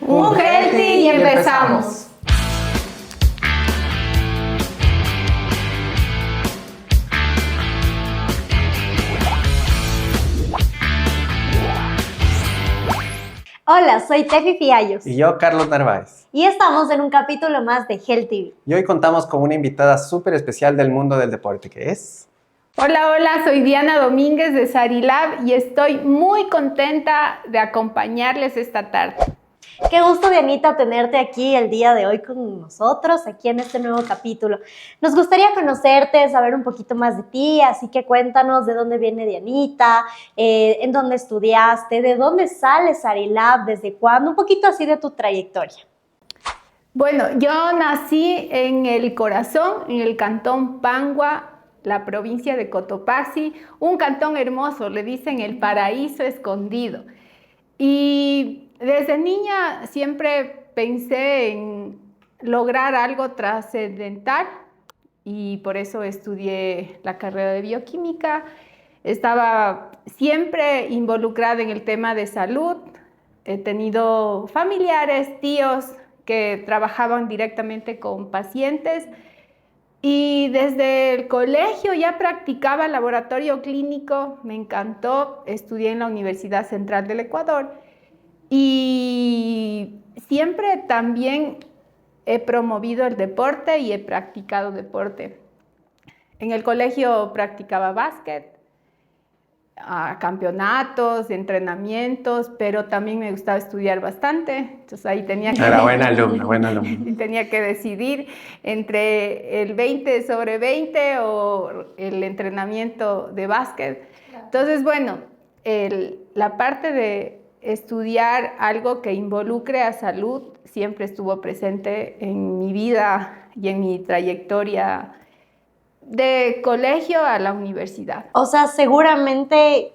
Un healthy y empezamos. Hola, soy Tefi Fiallos. Y yo, Carlos Narváez. Y estamos en un capítulo más de Health TV. Y hoy contamos con una invitada súper especial del mundo del deporte, que es... Hola, soy Diana Domínguez de Sarilab y estoy muy contenta de acompañarles esta tarde. Qué gusto, Dianita, tenerte aquí el día de hoy con nosotros, aquí en este nuevo capítulo. Nos gustaría conocerte, saber un poquito más de ti, así que cuéntanos de dónde viene Dianita, en dónde estudiaste, de dónde sale Sarilab, desde cuándo, un poquito así de tu trayectoria. Bueno, yo nací en el corazón, en el cantón Pangua, la provincia de Cotopaxi, un cantón hermoso, le dicen el paraíso escondido. Y desde niña siempre pensé en lograr algo trascendental y por eso estudié la carrera de bioquímica. Estaba siempre involucrada en el tema de salud. He tenido familiares, tíos que trabajaban directamente con pacientes. Y desde el colegio ya practicaba laboratorio clínico, me encantó, estudié en la Universidad Central del Ecuador y siempre también he promovido el deporte y he practicado deporte. En el colegio practicaba básquet, campeonatos, entrenamientos, pero también me gustaba estudiar bastante. Entonces ahí tenía que... Era buena alumna. Y tenía que decidir entre el 20 sobre 20 o el entrenamiento de básquet. Entonces, bueno, la parte de estudiar algo que involucre a salud siempre estuvo presente en mi vida y en mi trayectoria de colegio a la universidad. O sea, seguramente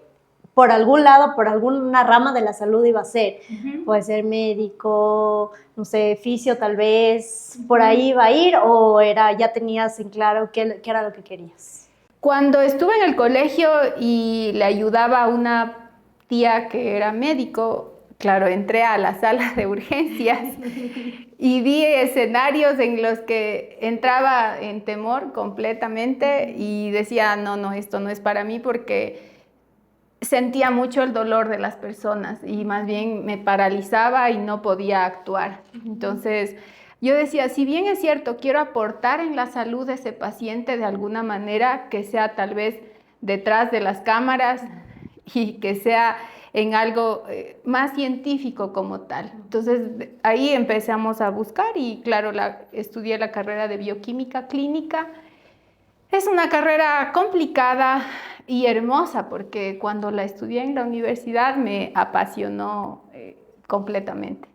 por algún lado, por alguna rama de la salud iba a ser. Puede ser médico, no sé, fisio tal vez, por ahí iba a ir, o ya tenías en claro qué era lo que querías. Cuando estuve en el colegio y le ayudaba a una tía que era médico, claro, entré a la sala de urgencias y vi escenarios en los que entraba en temor completamente y decía, no, esto no es para mí, porque sentía mucho el dolor de las personas y más bien me paralizaba y no podía actuar. Entonces yo decía, si bien es cierto, quiero aportar en la salud de ese paciente de alguna manera, que sea tal vez detrás de las cámaras y que sea en algo más científico como tal. Entonces ahí empezamos a buscar y claro, estudié la carrera de bioquímica clínica. Es una carrera complicada y hermosa porque cuando la estudié en la universidad me apasionó completamente.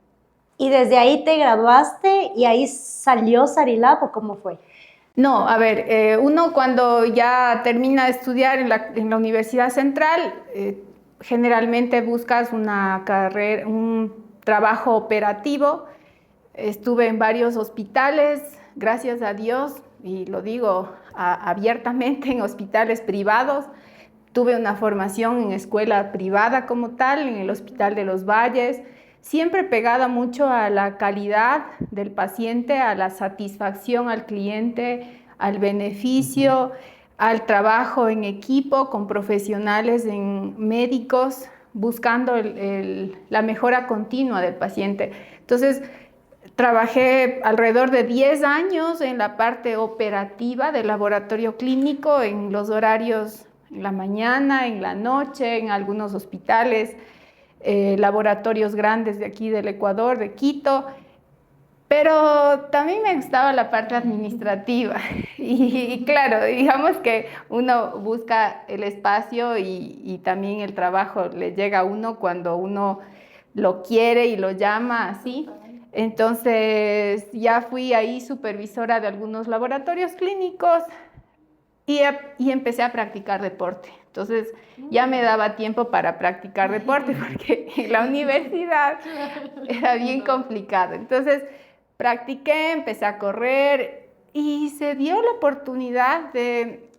¿Y desde ahí te graduaste y ahí salió Sarilab o cómo fue? No, a ver, uno cuando ya termina de estudiar en la Universidad Central, generalmente buscas una carrera, un trabajo operativo. Estuve en varios hospitales, gracias a Dios, y lo digo abiertamente, en hospitales privados. Tuve una formación en escuela privada como tal, en el Hospital de los Valles, siempre pegada mucho a la calidad del paciente, a la satisfacción al cliente, al beneficio, al trabajo en equipo con profesionales, en médicos, buscando la mejora continua del paciente. Entonces, trabajé alrededor de 10 años en la parte operativa del laboratorio clínico, en los horarios en la mañana, en la noche, en algunos hospitales, laboratorios grandes de aquí del Ecuador, de Quito, pero también me gustaba la parte administrativa y claro, digamos que uno busca el espacio y también el trabajo le llega a uno cuando uno lo quiere y lo llama así. Entonces ya fui ahí supervisora de algunos laboratorios clínicos y empecé a practicar deporte. Entonces ya me daba tiempo para practicar deporte porque en la universidad era bien complicado. Entonces practiqué, empecé a correr y se dio la oportunidad de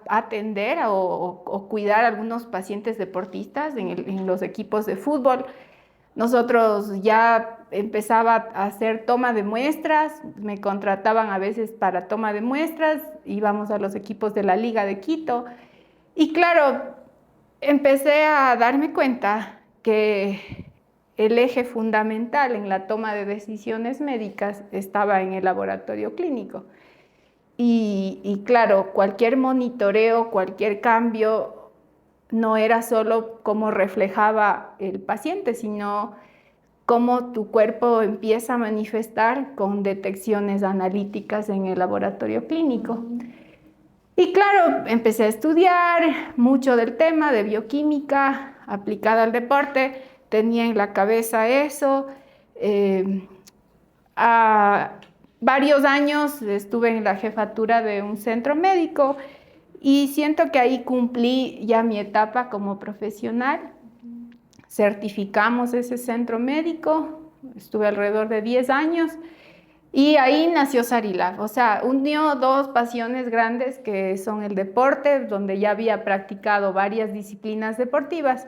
atender o cuidar a algunos pacientes deportistas en los equipos de fútbol. nosotros ya empezaba a hacer toma de muestras, me contrataban a veces para toma de muestras, íbamos a los equipos de la Liga de Quito y claro, empecé a darme cuenta que el eje fundamental en la toma de decisiones médicas estaba en el laboratorio clínico. Y claro, cualquier monitoreo, cualquier cambio, no era solo cómo reflejaba el paciente, sino cómo tu cuerpo empieza a manifestar con detecciones analíticas en el laboratorio clínico. Y claro, empecé a estudiar mucho del tema de bioquímica aplicada al deporte, tenía en la cabeza eso. A varios años estuve en la jefatura de un centro médico y siento que ahí cumplí ya mi etapa como profesional. Certificamos ese centro médico, estuve alrededor de 10 años y ahí nació Sarilab. O sea, unió dos pasiones grandes que son el deporte, donde ya había practicado varias disciplinas deportivas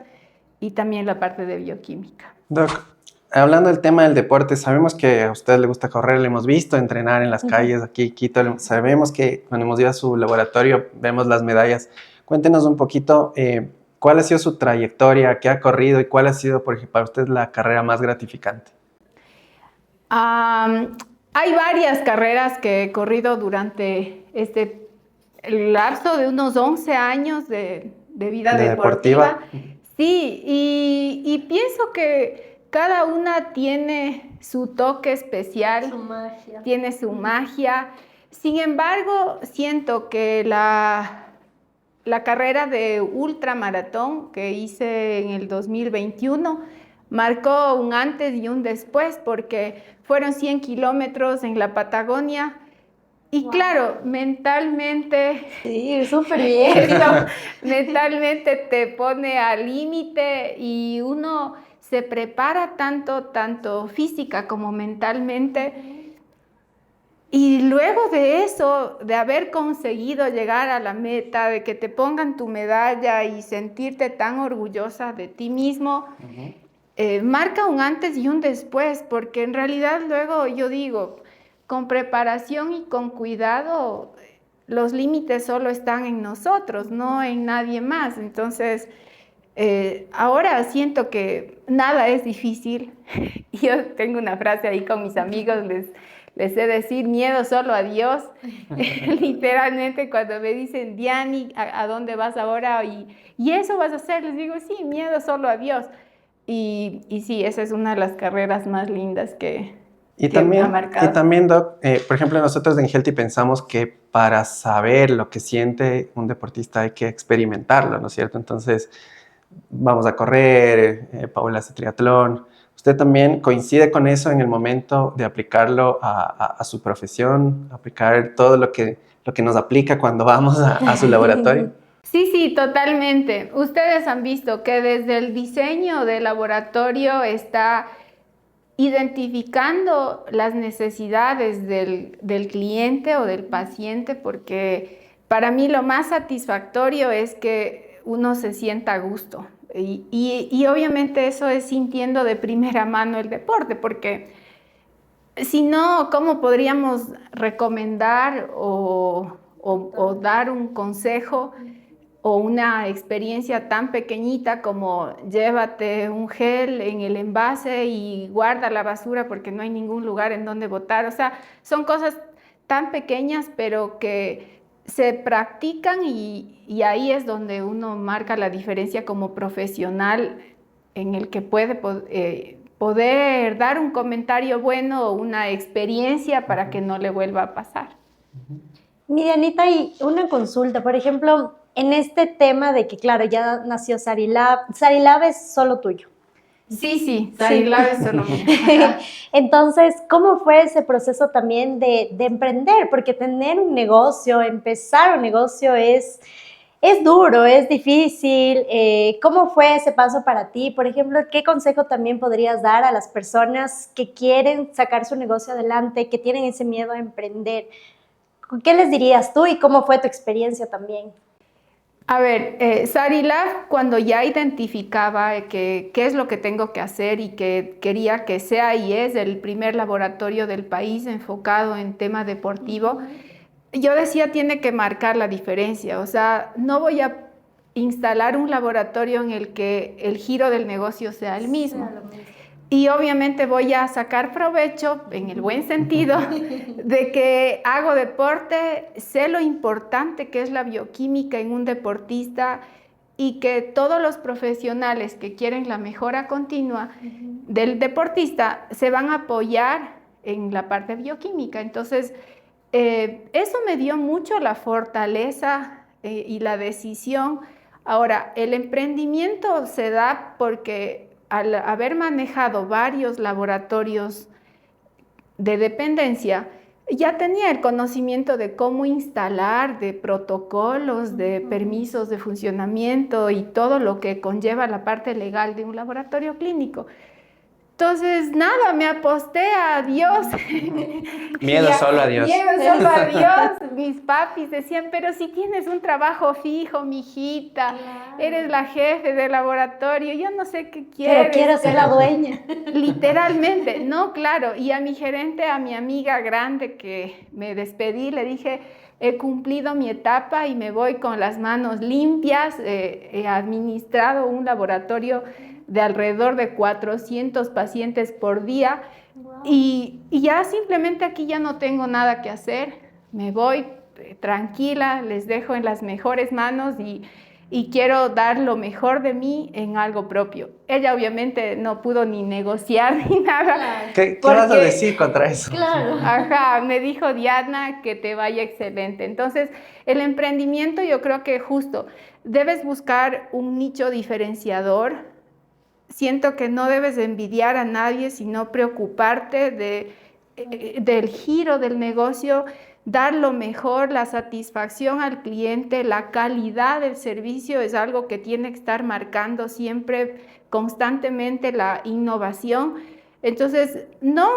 y también la parte de bioquímica. Doc, hablando del tema del deporte, sabemos que a usted le gusta correr, le hemos visto entrenar en las calles aquí en Quito, sabemos que cuando hemos ido a su laboratorio vemos las medallas. Cuéntenos un poquito cuál ha sido su trayectoria, qué ha corrido y cuál ha sido, por ejemplo, para usted la carrera más gratificante. Hay varias carreras que he corrido durante este lapso de unos 11 años de vida deportiva. Sí, y pienso que cada una tiene su toque especial, Su magia. tiene su magia. Sin embargo, siento que la carrera de ultramaratón que hice en el 2021 marcó un antes y un después porque fueron 100 kilómetros en la Patagonia y Wow. Claro, mentalmente, Sí, súper bien. eso mentalmente te pone al límite y uno se prepara tanto física como mentalmente. Y luego de eso, de haber conseguido llegar a la meta, de que te pongan tu medalla y sentirte tan orgullosa de ti mismo, marca un antes y un después, porque en realidad luego yo digo, con preparación y con cuidado, los límites solo están en nosotros, no en nadie más. Entonces, ahora siento que nada es difícil. Yo tengo una frase ahí con mis amigos, les sé decir, miedo solo a Dios. Literalmente cuando me dicen, Diani, ¿a dónde vas ahora? Y eso vas a hacer, les digo, sí, miedo solo a Dios. Y sí, esa es una de las carreras más lindas Y que me ha también, marcado. Doc, por ejemplo, nosotros en Healthy pensamos que para saber lo que siente un deportista hay que experimentarlo, ¿no es cierto? Entonces, vamos a correr, Paula hace triatlón. ¿Usted también coincide con eso en el momento de aplicarlo a su profesión, aplicar todo lo que nos aplica cuando vamos a su laboratorio? Sí, totalmente. Ustedes han visto que desde el diseño del laboratorio está identificando las necesidades del cliente o del paciente, porque para mí lo más satisfactorio es que uno se sienta a gusto. Y obviamente eso es sintiendo de primera mano el deporte, porque si no, ¿cómo podríamos recomendar o dar un consejo o una experiencia tan pequeñita como llévate un gel en el envase y guarda la basura porque no hay ningún lugar en donde botar? O sea, son cosas tan pequeñas pero que se practican y ahí es donde uno marca la diferencia como profesional en el que puede poder dar un comentario bueno o una experiencia para que no le vuelva a pasar. Mira, Anita, y una consulta, por ejemplo, en este tema de que, claro, ya nació Sarilab, Sarilab es solo tuyo. Sí, Sarilab es solo mío. Entonces, ¿cómo fue ese proceso también de emprender? Porque tener un negocio, empezar un negocio es duro, es difícil. ¿Cómo fue ese paso para ti? Por ejemplo, ¿qué consejo también podrías dar a las personas que quieren sacar su negocio adelante, que tienen ese miedo a emprender? ¿Qué les dirías tú y cómo fue tu experiencia también? A ver, Sarilab, cuando ya identificaba qué es lo que tengo que hacer y que quería que sea y es el primer laboratorio del país enfocado en tema deportivo, yo decía, tiene que marcar la diferencia. O sea, no voy a instalar un laboratorio en el que el giro del negocio sea el mismo. Y obviamente voy a sacar provecho, en el buen sentido, de que hago deporte, sé lo importante que es la bioquímica en un deportista y que todos los profesionales que quieren la mejora continua del deportista se van a apoyar en la parte bioquímica. Entonces, eso me dio mucho la fortaleza y la decisión. Ahora, el emprendimiento se da porque al haber manejado varios laboratorios de dependencia, ya tenía el conocimiento de cómo instalar, de protocolos, de permisos de funcionamiento y todo lo que conlleva la parte legal de un laboratorio clínico. Entonces, nada, me aposté a Dios. Miedo solo a Dios. Miedo solo a Dios. Mis papis decían, pero si tienes un trabajo fijo, mijita, eres la jefe del laboratorio, yo no sé qué quieres. Pero quiero ser la dueña. Literalmente, no, claro. Y a mi gerente, a mi amiga grande que me despedí, le dije, he cumplido mi etapa y me voy con las manos limpias. He administrado un laboratorio de alrededor de 400 pacientes por día. Wow. Y ya simplemente aquí ya no tengo nada que hacer, me voy tranquila, les dejo en las mejores manos y quiero dar lo mejor de mí en algo propio. Ella obviamente no pudo ni negociar ni nada. Claro. ¿Qué vas a decir contra eso? Claro. Ajá, me dijo Diana que te vaya excelente. Entonces, el emprendimiento yo creo que justo debes buscar un nicho diferenciador. Siento que no debes envidiar a nadie, sino preocuparte del giro del negocio, dar lo mejor, la satisfacción al cliente, la calidad del servicio es algo que tiene que estar marcando siempre, constantemente la innovación. Entonces, no,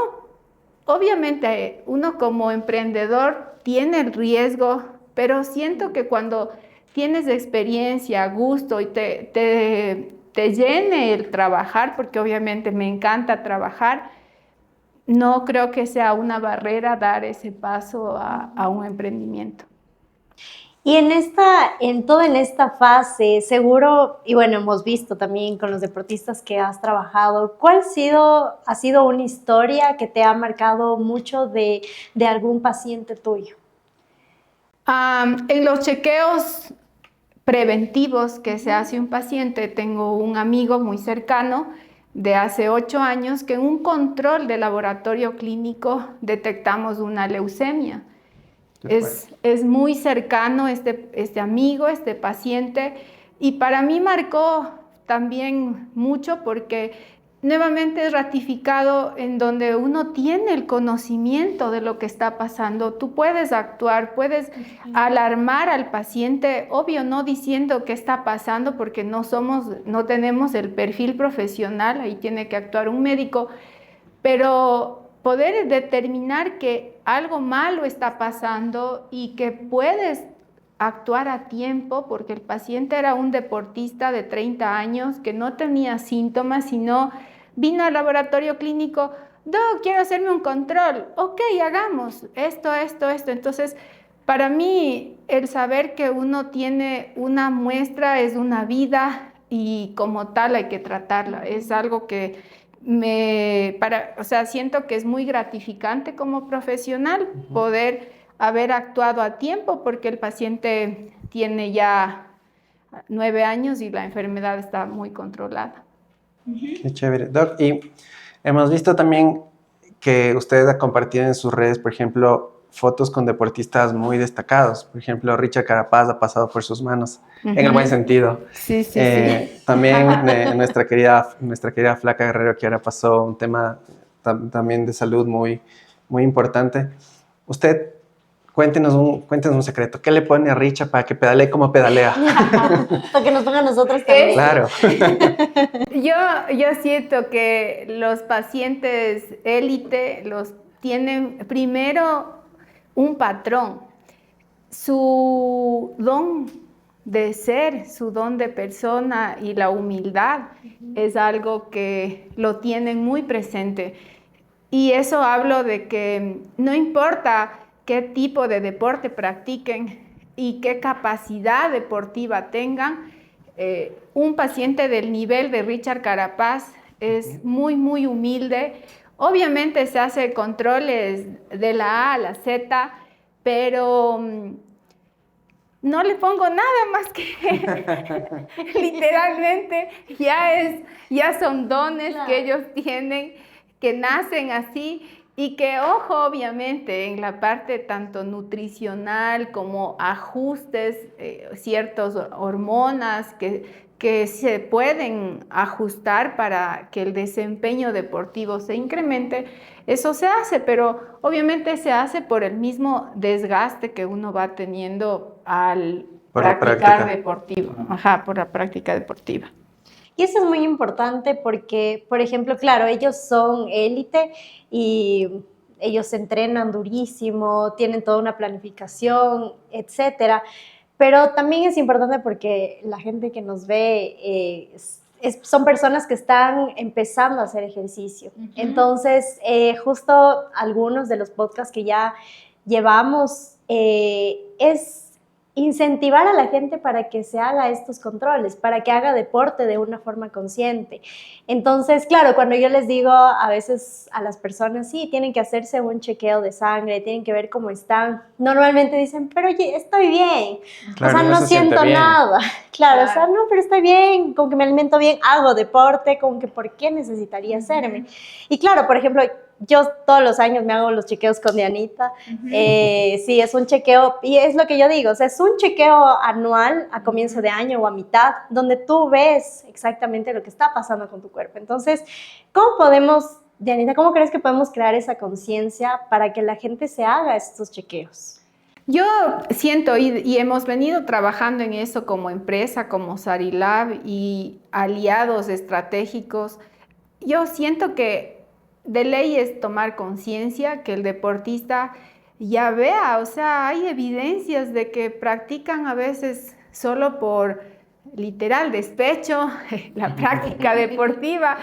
obviamente uno como emprendedor tiene el riesgo, pero siento que cuando tienes experiencia, gusto y te llene el trabajar, porque obviamente me encanta trabajar, no creo que sea una barrera dar ese paso a un emprendimiento. Y en esta fase, seguro, y bueno, hemos visto también con los deportistas que has trabajado, ¿cuál ha sido una historia que te ha marcado mucho de algún paciente tuyo? En los chequeos preventivos que se hace un paciente, tengo un amigo muy cercano de hace 8 años que en un control de laboratorio clínico detectamos una leucemia. Es muy cercano este amigo, este paciente, y para mí marcó también mucho porque nuevamente es ratificado en donde uno tiene el conocimiento de lo que está pasando. Tú puedes actuar, puedes alarmar al paciente, obvio no diciendo qué está pasando porque no tenemos el perfil profesional, ahí tiene que actuar un médico, pero poder determinar que algo malo está pasando y que puedes actuar a tiempo, porque el paciente era un deportista de 30 años que no tenía síntomas, sino vino al laboratorio clínico, quiero hacerme un control, ok, hagamos esto. Entonces, para mí, el saber que uno tiene una muestra es una vida y como tal hay que tratarla. Es algo que siento que es muy gratificante como profesional poder haber actuado a tiempo porque el paciente tiene ya 9 años y la enfermedad está muy controlada. Qué chévere. Doc, y hemos visto también que ustedes han compartido en sus redes, por ejemplo, fotos con deportistas muy destacados. Por ejemplo, Richard Carapaz ha pasado por sus manos, en el buen sentido. Sí. También nuestra querida Flaca Guerrero, que ahora pasó un tema también de salud muy, muy importante. Usted, cuéntenos un secreto. ¿Qué le pone a Richard para que pedalee como pedalea? Para que nos ponga a nosotros también. Claro. Yo siento que los pacientes élite los tienen primero un patrón. Su don de ser, su don de persona y la humildad es algo que lo tienen muy presente. Y eso hablo de que no importa qué tipo de deporte practiquen y qué capacidad deportiva tengan, un paciente del nivel de Richard Carapaz es muy, muy humilde. Obviamente se hace controles de la A a la Z, pero no le pongo nada más que literalmente ya son dones que ellos tienen, que nacen así y que, ojo, obviamente en la parte tanto nutricional como ajustes, ciertas hormonas que se pueden ajustar para que el desempeño deportivo se incremente, eso se hace, pero obviamente se hace por el mismo desgaste que uno va teniendo al Por la practicar práctica. deportivo. Ajá, por la práctica deportiva. Y eso es muy importante porque, por ejemplo, claro, ellos son élite y ellos se entrenan durísimo, tienen toda una planificación, etcétera. Pero también es importante porque la gente que nos ve son personas que están empezando a hacer ejercicio. Entonces, justo algunos de los podcasts que ya llevamos es incentivar a la gente para que se haga estos controles, para que haga deporte de una forma consciente. Entonces, claro, cuando yo les digo a veces a las personas, sí, tienen que hacerse un chequeo de sangre, tienen que ver cómo están, normalmente dicen, pero oye, estoy bien, Claro, o sea, uno no se siente siento bien. nada. Claro, o sea, no, pero estoy bien, como que me alimento bien, hago deporte, como que ¿por qué necesitaría hacerme? Y claro, por ejemplo, yo todos los años me hago los chequeos con Dianita. Sí, es un chequeo, y es lo que yo digo, o sea, es un chequeo anual a comienzo de año o a mitad, donde tú ves exactamente lo que está pasando con tu cuerpo. Entonces, ¿cómo podemos, Dianita, cómo crees que podemos crear esa conciencia para que la gente se haga estos chequeos? Yo siento y hemos venido trabajando en eso como empresa, como Sarilab y aliados estratégicos. Yo siento que de ley es tomar conciencia, que el deportista ya vea, o sea, hay evidencias de que practican a veces solo por literal despecho, la práctica deportiva,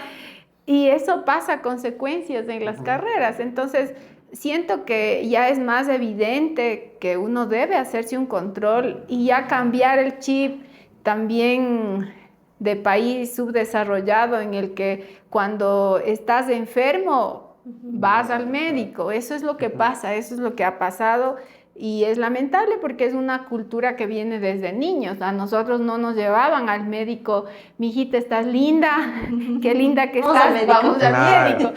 y eso pasa a consecuencias en las carreras. Entonces, siento que ya es más evidente que uno debe hacerse un control y ya cambiar el chip también de país subdesarrollado en el que cuando estás enfermo vas al médico. Eso es lo que pasa, eso es lo que ha pasado y es lamentable porque es una cultura que viene desde niños. A nosotros no nos llevaban al médico, mijita, estás linda, qué linda que Vamos al estás, médico. vamos al Claro. médico.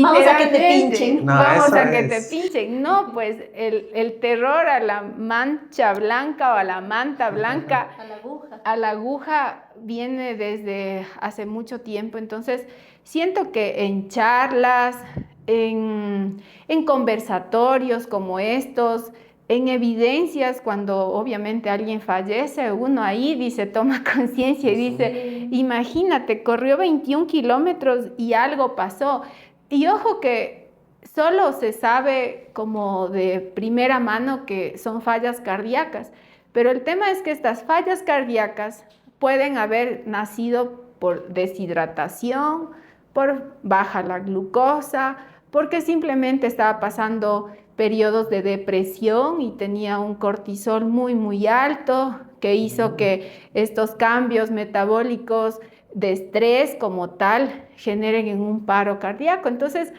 Vamos a que te Literalmente, pinchen. No, vamos eso a que te es. pinchen. No, pues el terror a la mancha blanca o a la manta blanca, A la aguja. a la aguja viene desde hace mucho tiempo. Entonces, siento que en charlas, en conversatorios como estos, en evidencias, cuando obviamente alguien fallece, uno ahí dice, toma conciencia y dice, imagínate, corrió 21 kilómetros y algo pasó. Y ojo que solo se sabe como de primera mano que son fallas cardíacas, pero el tema es que estas fallas cardíacas pueden haber nacido por deshidratación, por baja la glucosa, porque simplemente estaba pasando periodos de depresión y tenía un cortisol muy, muy alto, que hizo que estos cambios metabólicos de estrés como tal generen en un paro cardíaco. Entonces,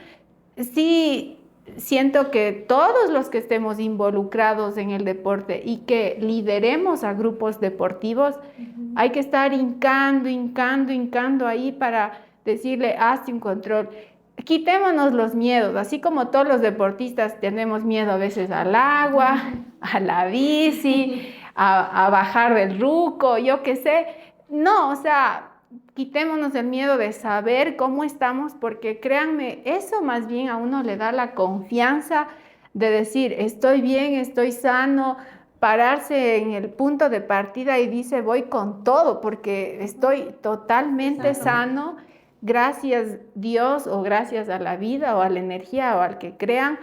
sí, siento que todos los que estemos involucrados en el deporte y que lideremos a grupos deportivos, hay que estar hincando ahí para decirle, hazte un control. Quitémonos los miedos, así como todos los deportistas tenemos miedo a veces al agua, a la bici, a bajar del ruco, yo qué sé. No, o sea, quitémonos el miedo de saber cómo estamos, porque créanme, eso más bien a uno le da la confianza de decir, estoy bien, estoy sano, pararse en el punto de partida y dice, voy con todo, porque estoy totalmente sano. Gracias Dios o gracias a la vida o a la energía o al que crean,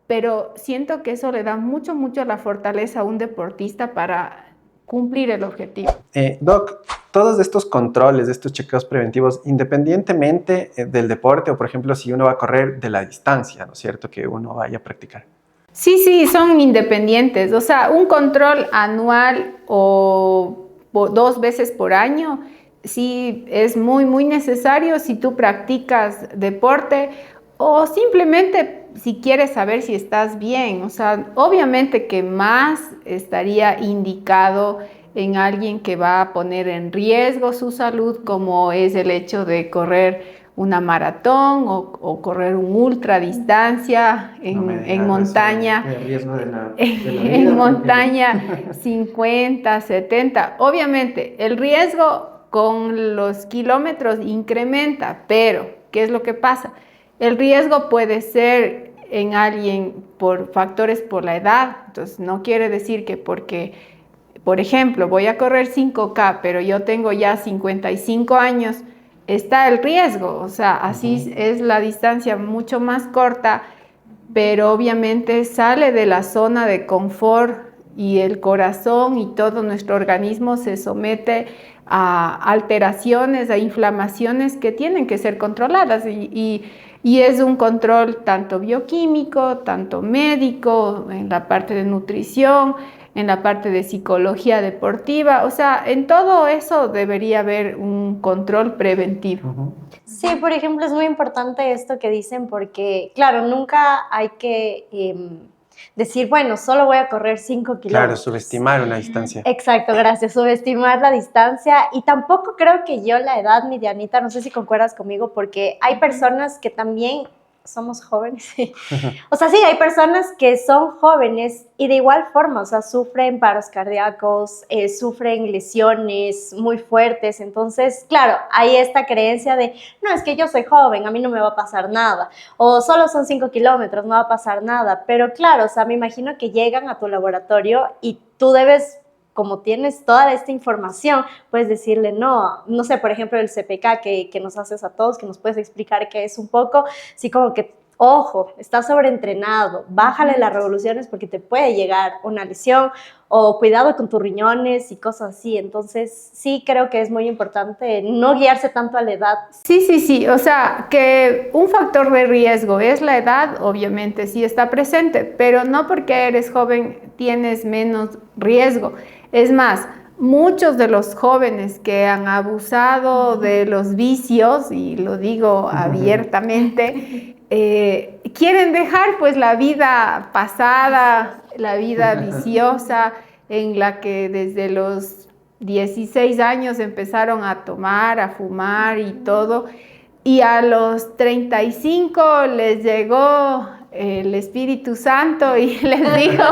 pero siento que eso le da mucho la fortaleza a un deportista para cumplir el objetivo. Doc, todos estos controles, estos chequeos preventivos, independientemente del deporte o, por ejemplo, si uno va a correr de la distancia, ¿no es cierto?, que uno vaya a practicar. Sí, son independientes. O sea, un control anual o 2 veces por año, sí es muy necesario si tú practicas deporte o simplemente si quieres saber si estás bien. O sea, obviamente que más estaría indicado en alguien que va a poner en riesgo su salud, como es el hecho de correr una maratón o correr un ultradistancia en montaña, en montaña 50, 70. Obviamente, el riesgo con los kilómetros incrementa, pero ¿qué es lo que pasa? El riesgo puede ser en alguien por factores por la edad, entonces no quiere decir que porque, por ejemplo, voy a correr 5K, pero yo tengo ya 55 años, está el riesgo, o sea, así es la distancia mucho más corta, pero obviamente sale de la zona de confort y el corazón y todo nuestro organismo se somete a alteraciones, a inflamaciones que tienen que ser controladas y es un control tanto bioquímico, tanto médico, en la parte de nutrición, en la parte de psicología deportiva, o sea, en todo eso debería haber un control preventivo. Sí, por ejemplo, es muy importante esto que dicen porque, claro, nunca hay que decir, bueno, solo voy a correr 5 kilómetros. Claro, subestimar una distancia. Exacto, gracias, subestimar la distancia y tampoco creo que yo la edad, mi Dianita, no sé si concuerdas conmigo, porque hay personas que también somos jóvenes, o sea, sí, hay personas que son jóvenes y de igual forma, o sea, sufren paros cardíacos, sufren lesiones muy fuertes, entonces, claro, hay esta creencia de, no, es que yo soy joven, a mí no me va a pasar nada, o solo son 5 kilómetros, no va a pasar nada, pero claro, o sea, me imagino que llegan a tu laboratorio y tú debes, como tienes toda esta información, puedes decirle no sé, por ejemplo, el CPK que nos haces a todos, que nos puedes explicar qué es un poco, sí como que, ojo, estás sobreentrenado, bájale las revoluciones porque te puede llegar una lesión, o cuidado con tus riñones y cosas así, entonces sí creo que es muy importante no guiarse tanto a la edad. Sí, o sea, que un factor de riesgo es la edad, obviamente sí está presente, pero no porque eres joven tienes menos riesgo. Es más, muchos de los jóvenes que han abusado de los vicios, y lo digo abiertamente, quieren dejar pues la vida pasada, la vida viciosa, en la que desde los 16 años empezaron a tomar, a fumar y todo, y a los 35 les llegó el Espíritu Santo y les dijo...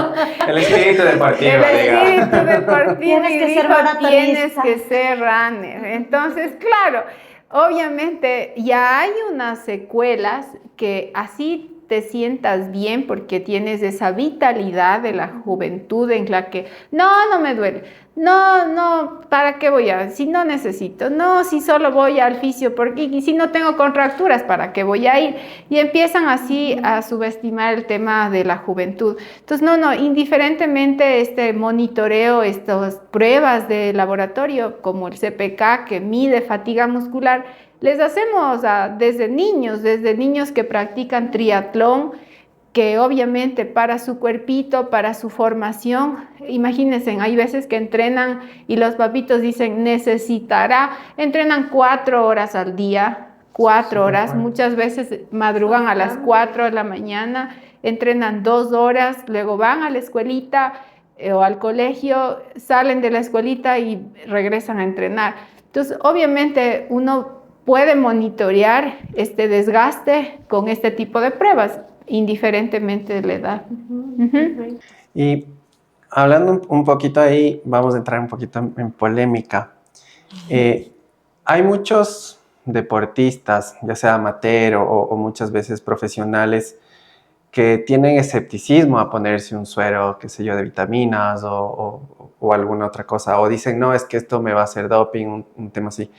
El espíritu deportivo. El espíritu deportivo Tienes que y ser dijo, maratonista. tienes que ser runner. Entonces, claro, obviamente ya hay unas secuelas que así te sientas bien porque tienes esa vitalidad de la juventud en la que no me duele, no, ¿para qué voy a? Si no necesito, no, si solo voy al fisio, porque y si no tengo contracturas, ¿para qué voy a ir? Y empiezan así a subestimar el tema de la juventud. Entonces, indiferentemente este monitoreo, estas pruebas de laboratorio como el CPK que mide fatiga muscular, les hacemos desde niños que practican triatlón, que obviamente para su cuerpito, para su formación, imagínense, hay veces que entrenan y los papitos dicen entrenan 4 horas al día, 4 horas, muchas veces madrugan a las 4 de la mañana, entrenan 2 horas, luego van a la escuelita o al colegio, salen de la escuelita y regresan a entrenar. Entonces, obviamente uno puede monitorear este desgaste con este tipo de pruebas, indiferentemente de la edad. Y hablando un poquito ahí, vamos a entrar un poquito en polémica. Hay muchos deportistas, ya sea amateur o muchas veces profesionales, que tienen escepticismo a ponerse un suero, qué sé yo, de vitaminas o alguna otra cosa, o dicen, no, es que esto me va a hacer doping, un tema así.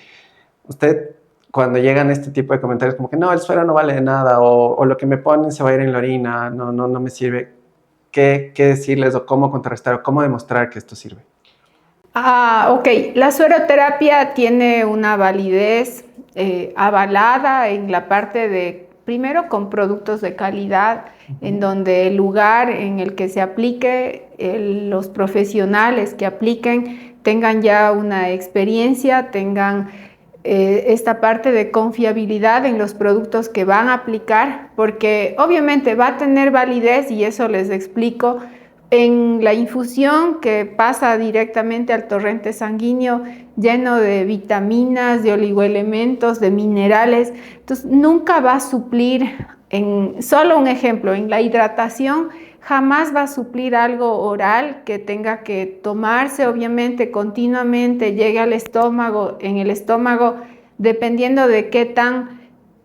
Usted, cuando llegan este tipo de comentarios como que no, el suero no vale de nada o lo que me ponen se va a ir en la orina, no me sirve, ¿qué decirles o cómo contrarrestar o cómo demostrar que esto sirve? Ok, la sueroterapia tiene una validez avalada en la parte de, primero, con productos de calidad, en donde el lugar en el que se aplique, los profesionales que apliquen tengan ya una experiencia, tengan esta parte de confiabilidad en los productos que van a aplicar, porque obviamente va a tener validez, y eso les explico, en la infusión que pasa directamente al torrente sanguíneo lleno de vitaminas, de oligoelementos, de minerales. Entonces, nunca va a suplir, solo un ejemplo, en la hidratación, jamás va a suplir algo oral que tenga que tomarse, obviamente, continuamente, llegue al estómago, en el estómago, dependiendo de qué tan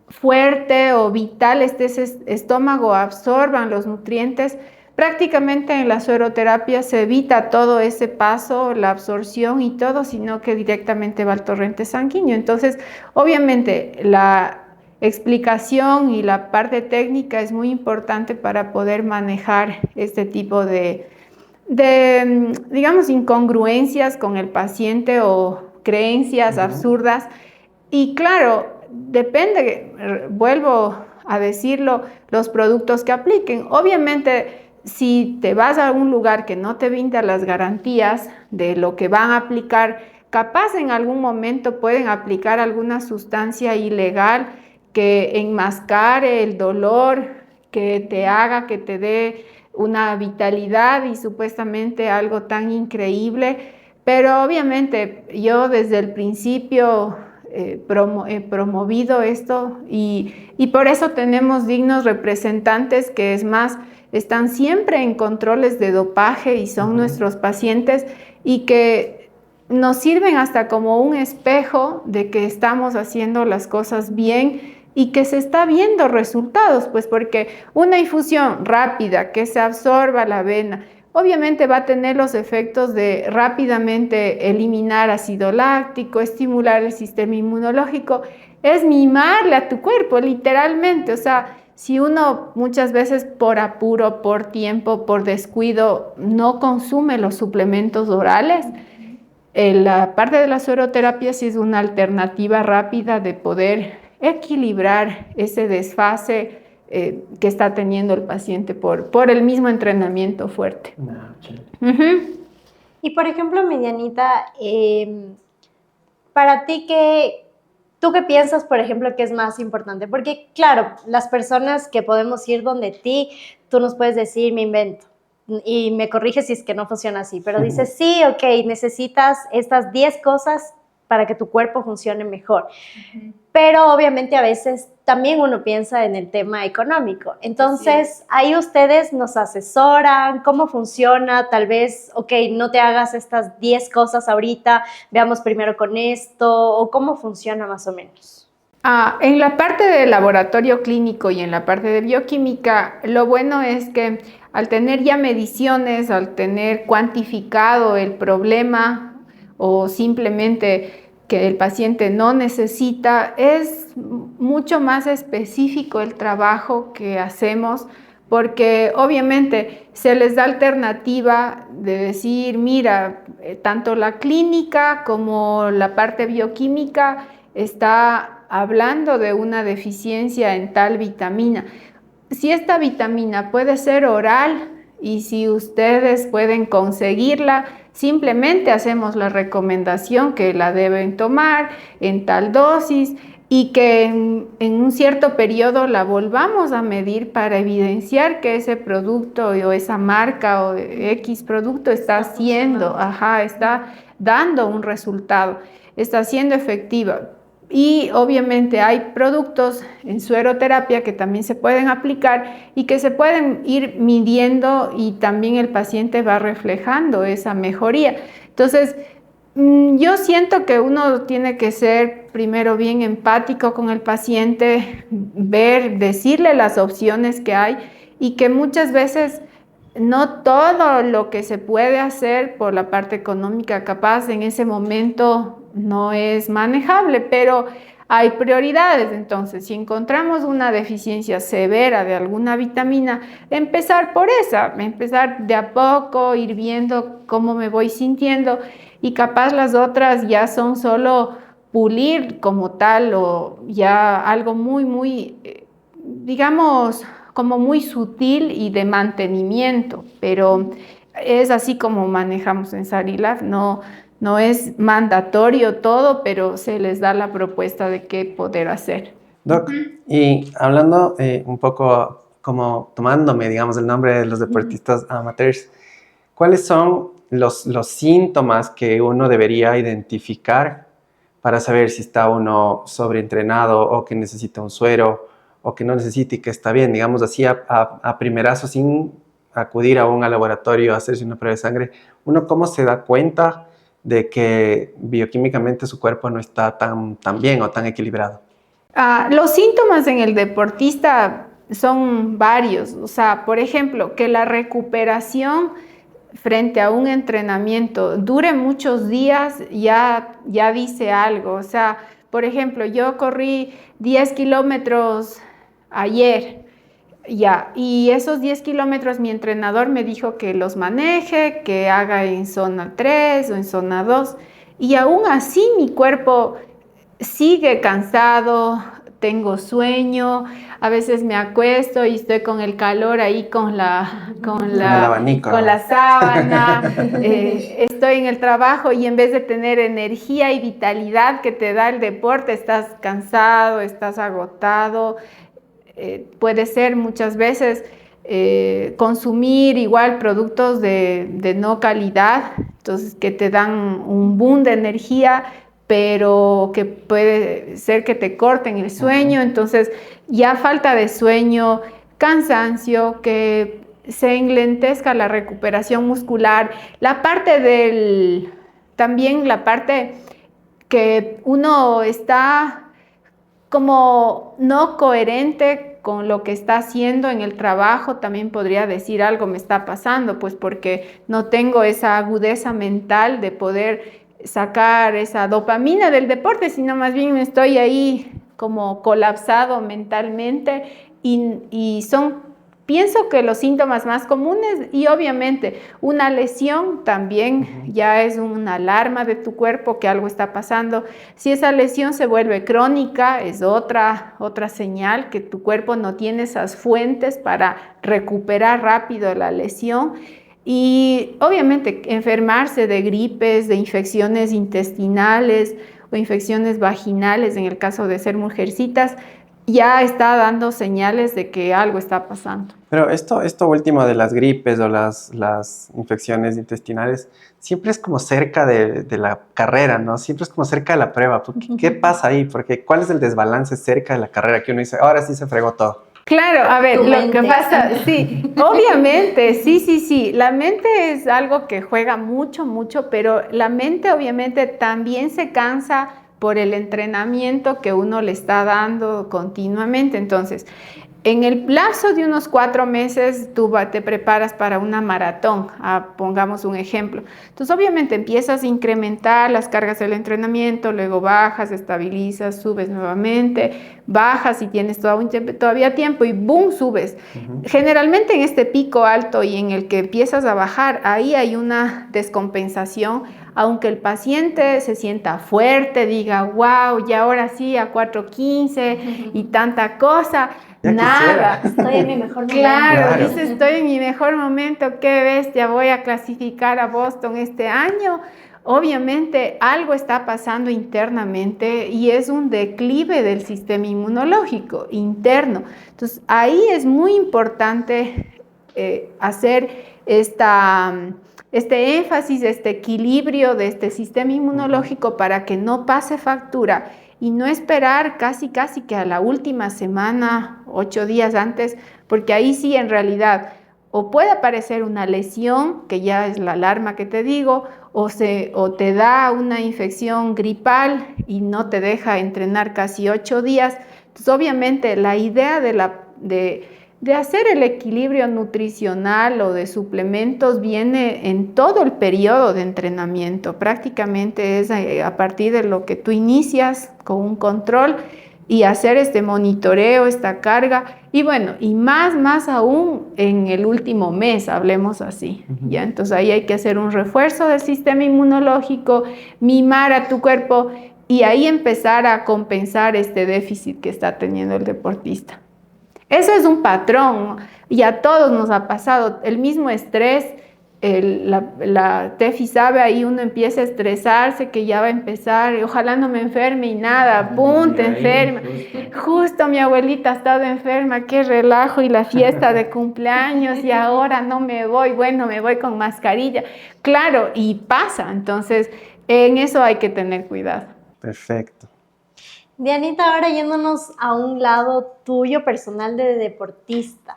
fuerte o vital esté ese estómago, absorban los nutrientes. Prácticamente en la sueroterapia se evita todo ese paso, la absorción y todo, sino que directamente va al torrente sanguíneo. Entonces, obviamente, la explicación y la parte técnica es muy importante para poder manejar este tipo digamos, incongruencias con el paciente o creencias absurdas. Y claro, depende, vuelvo a decirlo, los productos que apliquen. Obviamente, si te vas a un lugar que no te brinda las garantías de lo que van a aplicar, capaz en algún momento pueden aplicar alguna sustancia ilegal que enmascare el dolor, que te haga, que te dé una vitalidad y supuestamente algo tan increíble. Pero obviamente yo desde el principio he promovido esto, y por eso tenemos dignos representantes que, es más, están siempre en controles de dopaje y son nuestros pacientes, y que nos sirven hasta como un espejo de que estamos haciendo las cosas bien y que se está viendo resultados, pues porque una infusión rápida que se absorba la vena, obviamente va a tener los efectos de rápidamente eliminar ácido láctico, estimular el sistema inmunológico, es mimarle a tu cuerpo, literalmente. O sea, si uno muchas veces por apuro, por tiempo, por descuido, no consume los suplementos orales, la parte de la sueroterapia sí es una alternativa rápida de poder equilibrar ese desfase que está teniendo el paciente por el mismo entrenamiento fuerte. Y por ejemplo, Medianita, para ti, ¿tú qué piensas, por ejemplo, que es más importante? Porque claro, las personas que podemos ir donde ti, tú nos puedes decir, me invento, y me corriges si es que no funciona así, pero dices, sí, ok, necesitas estas 10 cosas para que tu cuerpo funcione mejor. Pero obviamente a veces también uno piensa en el tema económico. Entonces, ahí ustedes nos asesoran, cómo funciona, tal vez, ok, no te hagas estas 10 cosas ahorita, veamos primero con esto, o cómo funciona más o menos. En la parte de laboratorio clínico y en la parte de bioquímica, lo bueno es que al tener ya mediciones, al tener cuantificado el problema o simplemente que el paciente no necesita, es mucho más específico el trabajo que hacemos, porque obviamente se les da alternativa de decir, mira, tanto la clínica como la parte bioquímica está hablando de una deficiencia en tal vitamina. Si esta vitamina puede ser oral y si ustedes pueden conseguirla, simplemente hacemos la recomendación que la deben tomar en tal dosis y que en un cierto periodo la volvamos a medir para evidenciar que ese producto o esa marca o X producto está dando un resultado, está siendo efectiva. Y obviamente hay productos en sueroterapia que también se pueden aplicar y que se pueden ir midiendo, y también el paciente va reflejando esa mejoría. Entonces, yo siento que uno tiene que ser primero bien empático con el paciente, decirle las opciones que hay, y que muchas veces no todo lo que se puede hacer por la parte económica capaz en ese momento no es manejable, pero hay prioridades. Entonces, si encontramos una deficiencia severa de alguna vitamina, empezar por esa, empezar de a poco, ir viendo cómo me voy sintiendo, y capaz las otras ya son solo pulir como tal, o ya algo digamos, como muy sutil y de mantenimiento, pero es así como manejamos en Sarilaf. No es mandatorio todo, pero se les da la propuesta de qué poder hacer. Doc, y hablando un poco como tomándome, digamos, el nombre de los deportistas amateurs, ¿cuáles son los síntomas que uno debería identificar para saber si está uno sobreentrenado o que necesita un suero o que no necesita y que está bien? Digamos así, a primerazo, sin acudir aún al laboratorio a hacerse una prueba de sangre, ¿uno cómo se da cuenta de que bioquímicamente su cuerpo no está tan bien o tan equilibrado? Los síntomas en el deportista son varios. O sea, por ejemplo, que la recuperación frente a un entrenamiento dure muchos días, ya dice algo. O sea, por ejemplo, yo corrí 10 kilómetros ayer, y esos 10 kilómetros mi entrenador me dijo que los maneje, que haga en zona 3 o en zona 2, y aún así mi cuerpo sigue cansado, tengo sueño, a veces me acuesto y estoy con el calor ahí, con el abanico, con ¿no? la sábana, estoy en el trabajo y en vez de tener energía y vitalidad que te da el deporte, estás cansado, estás agotado. Puede ser muchas veces consumir igual productos de no calidad, entonces que te dan un boom de energía, pero que puede ser que te corten el sueño. Entonces ya falta de sueño, cansancio, que se enlentezca la recuperación muscular, también la parte que uno está como no coherente con lo que está haciendo en el trabajo. También podría decir algo me está pasando, pues porque no tengo esa agudeza mental de poder sacar esa dopamina del deporte, sino más bien estoy ahí como colapsado mentalmente, pienso que los síntomas más comunes, y obviamente una lesión también ya es una alarma de tu cuerpo que algo está pasando. Si esa lesión se vuelve crónica, es otra señal que tu cuerpo no tiene esas fuentes para recuperar rápido la lesión. Y obviamente enfermarse de gripes, de infecciones intestinales o infecciones vaginales, en el caso de ser mujercitas, ya está dando señales de que algo está pasando. Pero esto último de las gripes o las infecciones intestinales, siempre es como cerca de la carrera, ¿no? Siempre es como cerca de la prueba. ¿Qué pasa ahí? Porque ¿cuál es el desbalance cerca de la carrera que uno dice, ahora sí se fregó todo? Claro, a ver, lo que pasa, sí, obviamente, sí, la mente es algo que juega mucho, pero la mente obviamente también se cansa por el entrenamiento que uno le está dando continuamente. Entonces, en el plazo de unos 4 meses, tú te preparas para una maratón, pongamos un ejemplo. Entonces, obviamente, empiezas a incrementar las cargas del entrenamiento, luego bajas, estabilizas, subes nuevamente, bajas y tienes todavía tiempo y ¡boom!, subes. Generalmente en este pico alto y en el que empiezas a bajar, ahí hay una descompensación, aunque el paciente se sienta fuerte, diga, wow, y ahora sí, a 4:15 y tanta cosa. Ya nada. Estoy en mi mejor momento. Claro, dice, estoy en mi mejor momento, qué bestia, voy a clasificar a Boston este año. Obviamente algo está pasando internamente y es un declive del sistema inmunológico interno. Entonces ahí es muy importante hacer este énfasis, este equilibrio de este sistema inmunológico para que no pase factura y no esperar casi que a la última semana, 8 días antes, porque ahí sí en realidad o puede aparecer una lesión, que ya es la alarma que te digo, o te da una infección gripal y no te deja entrenar casi 8 días. Entonces, obviamente, la idea de hacer el equilibrio nutricional o de suplementos viene en todo el periodo de entrenamiento. Prácticamente es a partir de lo que tú inicias con un control y hacer este monitoreo, esta carga. Y bueno, y más aún en el último mes, hablemos así. ¿Ya? Entonces ahí hay que hacer un refuerzo del sistema inmunológico, mimar a tu cuerpo y ahí empezar a compensar este déficit que está teniendo el deportista. Eso es un patrón y a todos nos ha pasado. El mismo estrés, la Tefi sabe, ahí uno empieza a estresarse que ya va a empezar, ojalá no me enferme y nada, ¡pum!, te enferma. Justo mi abuelita ha estado enferma, qué relajo y la fiesta de cumpleaños y ahora no me voy, bueno, me voy con mascarilla. Claro, y pasa, entonces en eso hay que tener cuidado. Perfecto. Dianita, ahora yéndonos a un lado tuyo personal de deportista.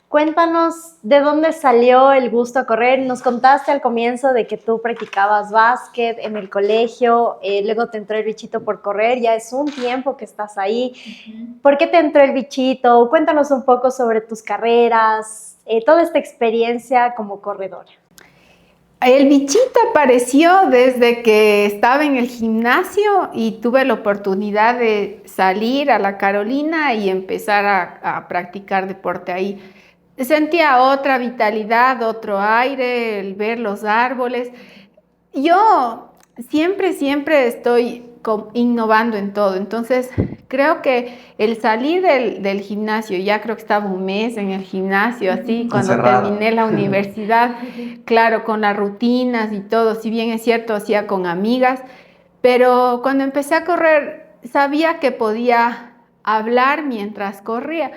Cuéntanos de dónde salió el gusto a correr. Nos contaste al comienzo de que tú practicabas básquet en el colegio, luego te entró el bichito por correr, ya es un tiempo que estás ahí. ¿Por qué te entró el bichito? Cuéntanos un poco sobre tus carreras, toda esta experiencia como corredora. El bichito apareció desde que estaba en el gimnasio y tuve la oportunidad de salir a la Carolina y empezar a practicar deporte ahí. Sentía otra vitalidad, otro aire, el ver los árboles. Yo siempre estoy innovando en todo, entonces creo que el salir del gimnasio, ya creo que estaba un mes en el gimnasio, así, cuando terminé la universidad, claro, con las rutinas y todo, si bien es cierto, hacía con amigas, pero cuando empecé a correr sabía que podía hablar mientras corría.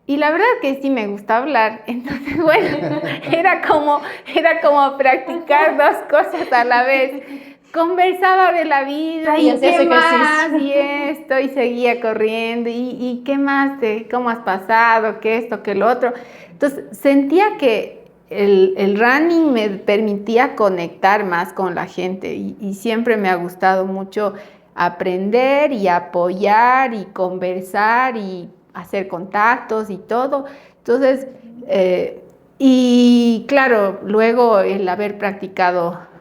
Y la verdad que sí me gusta hablar, entonces bueno, era como practicar dos cosas a la vez. Conversaba de la vida y qué más, y esto, y seguía corriendo, y qué más, cómo has pasado, qué esto, qué lo otro. Entonces sentía que el running me permitía conectar más con la gente y siempre me ha gustado mucho aprender y apoyar y conversar y hacer contactos y todo. Entonces, y claro, luego el haber practicado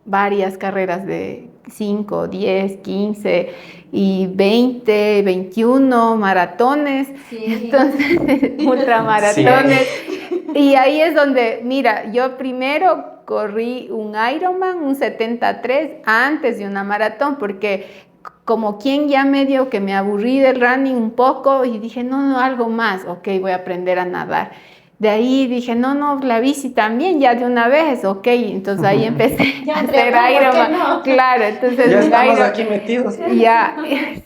varias carreras de 5, 10, 15 y 20, 21 maratones, entonces ultramaratones. Sí. Y ahí es donde, mira, yo primero corrí un Ironman, un 73, antes de una maratón, porque como quien ya medio que me aburrí del running un poco y dije, no, algo más, ok, voy a aprender a nadar. De ahí dije, no, la bici también, ya de una vez, ok, entonces ahí empecé a hacer Ironman. No? Claro, entonces ya estamos aquí metidos. Ya,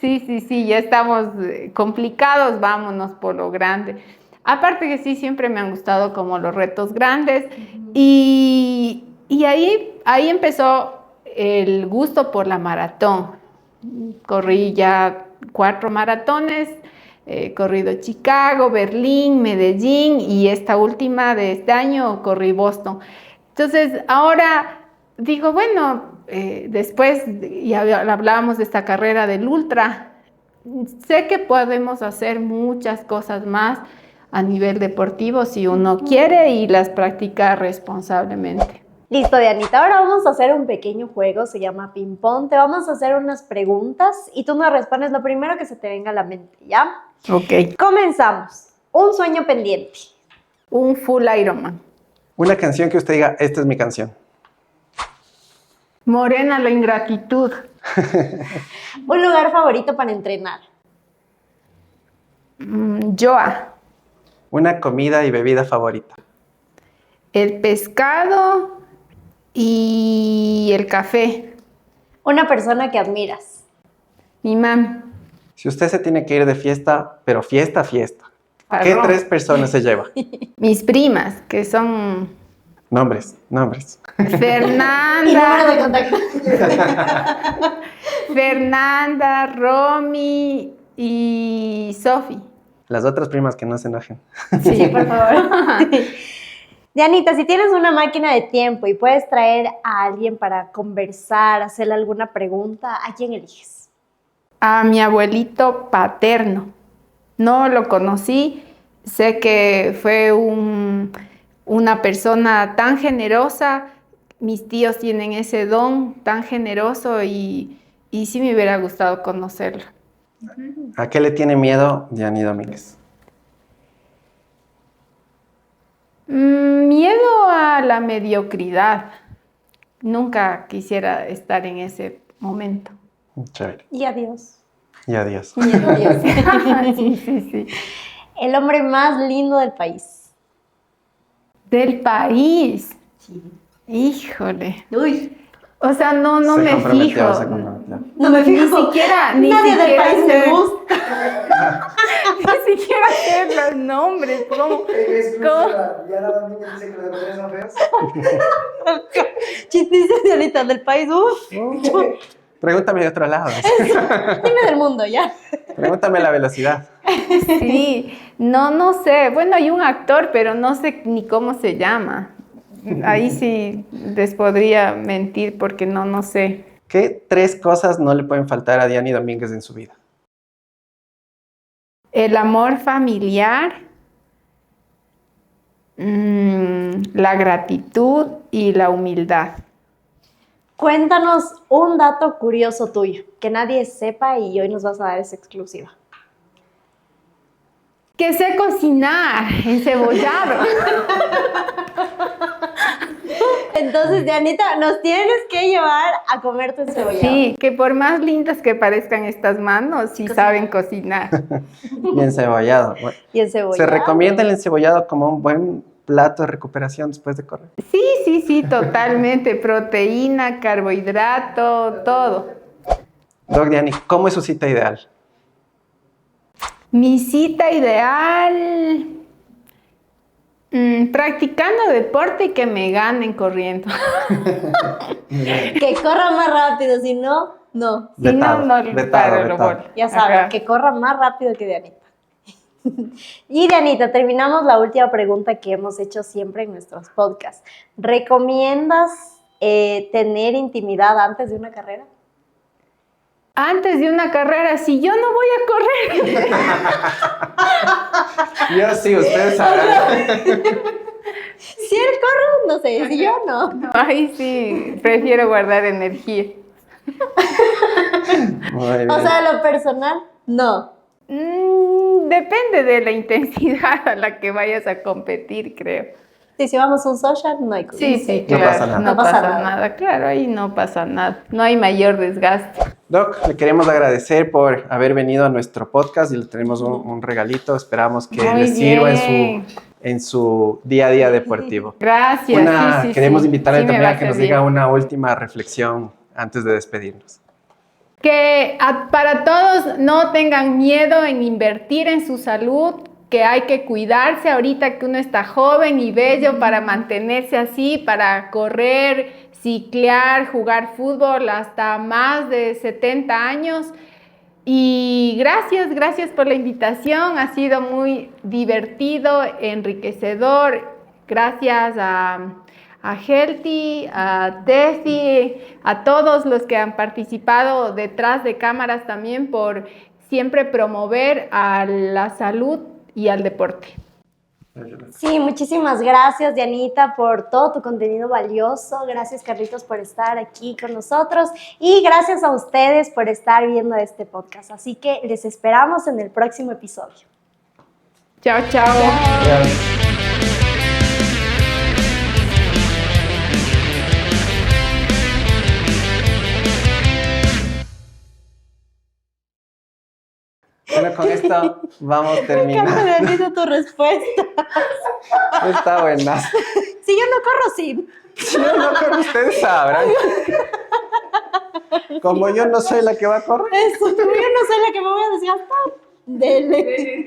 sí, ya estamos complicados, vámonos por lo grande. Aparte que sí, siempre me han gustado como los retos grandes y ahí empezó el gusto por la maratón. Corrí ya 4 maratones, he corrido Chicago, Berlín, Medellín y esta última de este año corrí Boston. Entonces ahora digo, bueno, después ya hablábamos de esta carrera del ultra, sé que podemos hacer muchas cosas más a nivel deportivo si uno quiere y las practica responsablemente. Listo, Dianita, ahora vamos a hacer un pequeño juego, se llama ping pong. Te vamos a hacer unas preguntas y tú nos respondes lo primero que se te venga a la mente, ¿ya? Ok. Comenzamos. Un sueño pendiente. Un full Ironman. Una canción que usted diga, esta es mi canción. Morena la ingratitud. Un lugar favorito para entrenar. Joa. Una comida y bebida favorita. El pescado y el café. Una persona que admiras. Mi mami. Si usted se tiene que ir de fiesta, pero fiesta, ¿qué 3 personas se lleva? Mis primas, que son... Nombres. Fernanda. Y número de contacto. Fernanda, Romy y Sofi. Las otras primas que no se enojen. Sí, por favor. Dianita, si tienes una máquina de tiempo y puedes traer a alguien para conversar, hacerle alguna pregunta, ¿a quién eliges? A mi abuelito paterno. No lo conocí, Sé que fue una persona tan generosa. Mis tíos tienen ese don tan generoso y sí me hubiera gustado conocerlo. ¿A qué le tiene miedo Diany Domínguez? Miedo a la mediocridad. Nunca quisiera estar en ese momento. Chévere. Y adiós. Y adiós. Y adiós. Sí. El hombre más lindo del país. Del país. Sí. Híjole. Uy. O sea, no Se me comprometió, fijo. se comprometió. No me fijo. Ni siquiera Nadie del país me sé- gusta. Ni siquiera sé los nombres. ¿Cómo? Exclusiva. Diana Domínguez dice que los mujeres son feos. Chistes de ahorita del país. Uf. Pregúntame de otro lado. Dime del mundo ya. Pregúntame la velocidad. Sí, no sé. Bueno, hay un actor, pero no sé ni cómo se llama. Ahí sí les podría mentir porque no sé. ¿Qué 3 cosas no le pueden faltar a Diany Domínguez en su vida? El amor familiar, la gratitud y la humildad. Cuéntanos un dato curioso tuyo, que nadie sepa y hoy nos vas a dar esa exclusiva. Que sé cocinar, encebollado. Entonces, Dianita, nos tienes que llevar a comer tu encebollado. Sí, que por más lindas que parezcan estas manos, sí saben cocinar. Y encebollado. Bueno, Y encebollado. se recomienda el encebollado como un buen plato de recuperación después de correr. Sí, totalmente. Proteína, carbohidrato, todo. Doc Diany, ¿cómo es su cita ideal? Mi cita ideal, practicando deporte y que me ganen corriendo. Que corra más rápido, si no, no. Si no, no Vetado, paro el vetado. bol. Ya saben, Ajá. que corra más rápido que Dianita. Y Dianita, terminamos la última pregunta que hemos hecho siempre en nuestros podcasts. ¿Recomiendas tener intimidad antes de una carrera? Antes de una carrera, si yo no voy a correr. Yo sí, ustedes sabrán. Si él corre, no sé, si yo no. Ay, sí, prefiero guardar energía. Muy bien. O sea, lo personal, no. Depende de la intensidad a la que vayas a competir, creo. Si vamos a un social, no hay cosa. Sí, No claro. pasa nada. No No pasa pasa nada. nada, claro, ahí no pasa nada. No hay mayor desgaste. Doc, le queremos agradecer por haber venido a nuestro podcast y le tenemos un regalito. Esperamos que Muy le sirva bien. en su día a día deportivo. Gracias. sí, Queremos invitarle sí me también va a que nos servir. diga una última reflexión antes de despedirnos. Que para todos no tengan miedo en invertir en su salud, que hay que cuidarse ahorita que uno está joven y bello para mantenerse así, para correr, ciclear, jugar fútbol hasta más de 70 años. Y gracias por la invitación, ha sido muy divertido, enriquecedor. Gracias a Healthy, a Tefi, a todos los que han participado detrás de cámaras también por siempre promover a la salud y al deporte. Sí, muchísimas gracias, Dianita, por todo tu contenido valioso. Gracias, Carlitos, por estar aquí con nosotros. Y gracias a ustedes por estar viendo este podcast. Así que les esperamos en el próximo episodio. Chao, chao. Bueno, con esto vamos terminando. Dianita, tu respuesta. Está buena. Si yo no corro, sí. Yo no corro, ustedes sabrán. Como yo no soy la que va a correr. Eso, yo no soy la que me voy a desgastar. Dele.